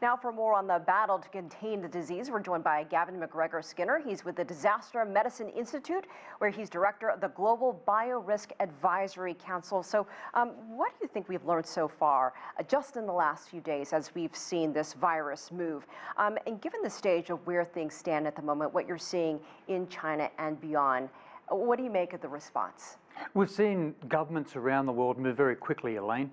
Now for more on the battle to contain the disease, we're joined by Gavin MacGregor-Skinner. He's with the Disaster Medicine Institute, where he's director of the Global Biorisk Advisory Council. So what do you think we've learned so far, just in the last few days as we've seen this virus move? And given the stage of where things stand at the moment, what you're seeing in China and beyond, what do you make of the response? We've seen governments around the world move very quickly, Elaine.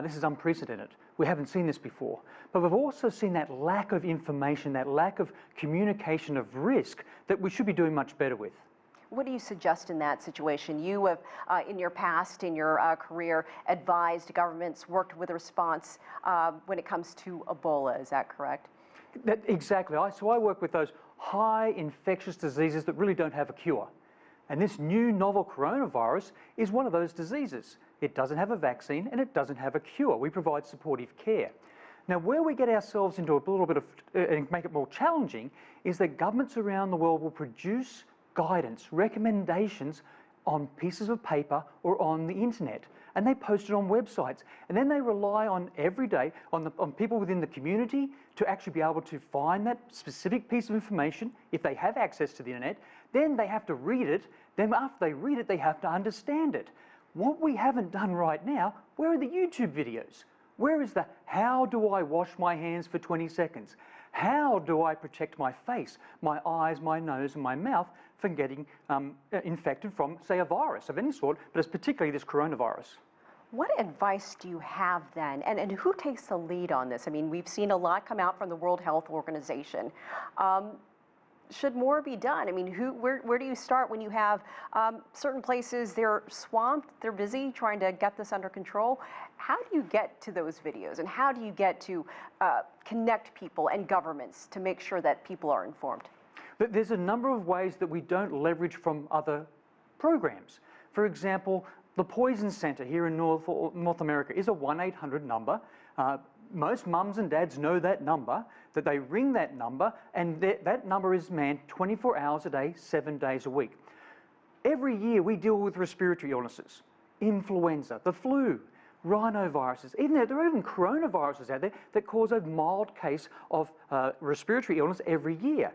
This is unprecedented. We haven't seen this before. But we've also seen that lack of information, that lack of communication of risk that we should be doing much better with. What do you suggest in that situation? You have, in your past, in your career, advised governments, worked with a response when it comes to Ebola, is that correct? Exactly. So I work with those high infectious diseases that really don't have a cure. And this new novel coronavirus is one of those diseases. It doesn't have a vaccine and it doesn't have a cure. We provide supportive care. Now, where we get ourselves into a little bit of, and make it more challenging, is that governments around the world will produce guidance, recommendations on pieces of paper or on the internet, and they post it on websites. And then they rely on every day on people within the community to actually be able to find that specific piece of information if they have access to the internet. Then they have to read it. Then after they read it, they have to understand it. What we haven't done right now, where are the YouTube videos? Where is the how do I wash my hands for 20 seconds? How do I protect my face, my eyes, my nose and my mouth from getting infected from, say, a virus of any sort, but it's particularly this coronavirus? What advice do you have then? And who takes the lead on this? I mean, we've seen a lot come out from the World Health Organization. Should more be done? I mean, where do you start when you have certain places, they're swamped, they're busy trying to get this under control? How do you get to those videos, and how do you get to connect people and governments to make sure that people are informed? There's a number of ways that we don't leverage from other programs. For example, the Poison Center here in North America is a 1-800 number. Most mums and dads know that number, that they ring that number, and that number is manned 24 hours a day, 7 days a week. Every year we deal with respiratory illnesses, influenza, the flu, rhinoviruses, there are even coronaviruses out there that cause a mild case of respiratory illness every year.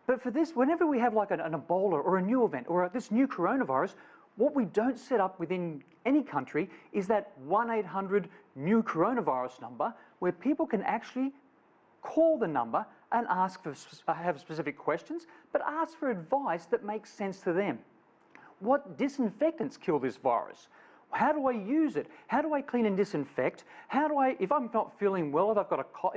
But for this, whenever we have like an Ebola or a new event or this new coronavirus, what we don't set up within any country is that 1-800 new coronavirus number where people can actually call the number and ask for, have specific questions, but ask for advice that makes sense to them. What disinfectants kill this virus? How do I use it? How do I clean and disinfect? How do I, if I'm not feeling well, if I've got a cough,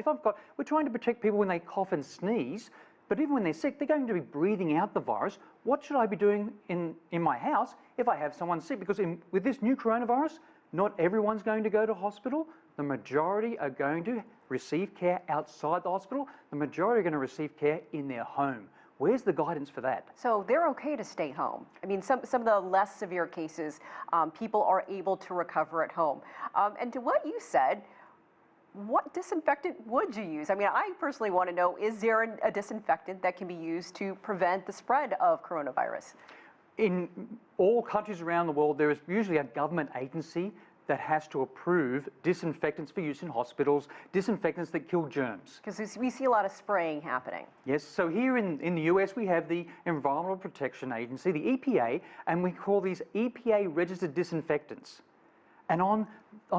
we're trying to protect people when they cough and sneeze, but even when they're sick, they're going to be breathing out the virus. What should I be doing in my house if I have someone sick? Because with this new coronavirus, not everyone's going to go to hospital. The majority are going to receive care outside the hospital. The majority are going to receive care in their home. Where's the guidance for that? So they're okay to stay home. I mean, some of the less severe cases, people are able to recover at home. And to what you said, what disinfectant would you use? I mean, I personally want to know, is there a disinfectant that can be used to prevent the spread of coronavirus? In all countries around the world, there is usually a government agency that has to approve disinfectants for use in hospitals, disinfectants that kill germs. Because we see a lot of spraying happening. Yes, so here in the US we have the Environmental Protection Agency, the EPA, and we call these EPA registered disinfectants. And on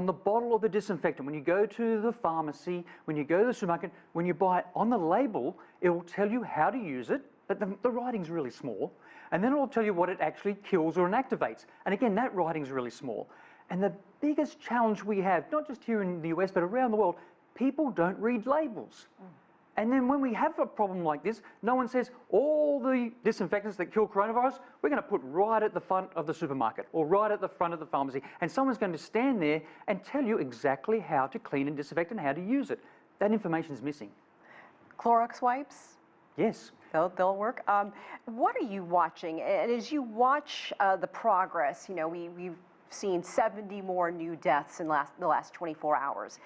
the bottle of the disinfectant, when you go to the pharmacy, when you go to the supermarket, when you buy it, on the label, it will tell you how to use it, but the writing's really small. And then it will tell you what it actually kills or inactivates. And again, that writing's really small. And the biggest challenge we have, not just here in the US, but around the world, people don't read labels. And then when we have a problem like this, no one says, all the disinfectants that kill coronavirus, we're going to put right at the front of the supermarket or right at the front of the pharmacy. And someone's going to stand there and tell you exactly how to clean and disinfect and how to use it. That information is missing. Clorox wipes? Yes. They'll work. What are you watching? And as you watch the progress, you know, we've seen 70 more new deaths in the last 24 hours.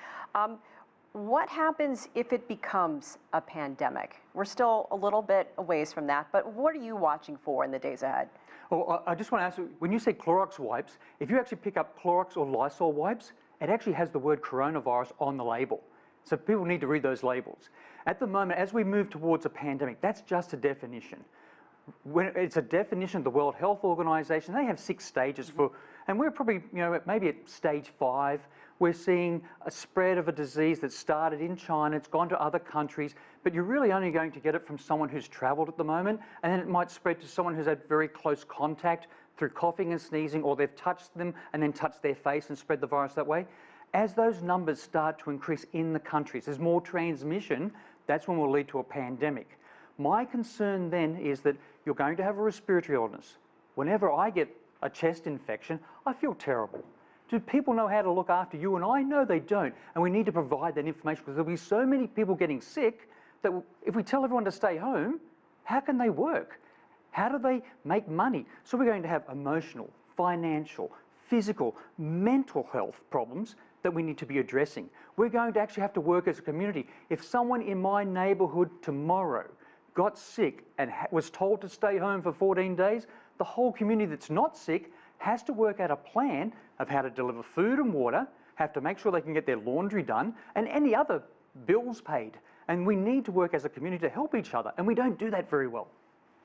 What happens if it becomes a pandemic? We're still a little bit a ways from that, but what are you watching for in the days ahead? Oh, I just want to ask, when you say Clorox wipes, if you actually pick up Clorox or Lysol wipes, it actually has the word coronavirus on the label. So people need to read those labels. At the moment, as we move towards a pandemic, that's just a definition. When it's a definition of the World Health Organization, they have 6 stages for, and we're probably, maybe at stage 5. We're seeing a spread of a disease that started in China, it's gone to other countries, but you're really only going to get it from someone who's traveled at the moment, and then it might spread to someone who's had very close contact through coughing and sneezing, or they've touched them and then touched their face and spread the virus that way. As those numbers start to increase in the countries, there's more transmission, that's when we'll lead to a pandemic. My concern then is that you're going to have a respiratory illness. Whenever I get a chest infection, I feel terrible. Do people know how to look after you and I? No, they don't. And we need to provide that information because there'll be so many people getting sick that if we tell everyone to stay home, how can they work? How do they make money? So we're going to have emotional, financial, physical, mental health problems that we need to be addressing. We're going to actually have to work as a community. If someone in my neighbourhood tomorrow got sick and was told to stay home for 14 days, the whole community that's not sick has to work out a plan of how to deliver food and water, have to make sure they can get their laundry done, and any other bills paid. And we need to work as a community to help each other, and we don't do that very well.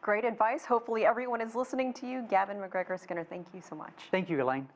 Great advice. Hopefully everyone is listening to you. Gavin MacGregor-Skinner, thank you so much. Thank you, Elaine.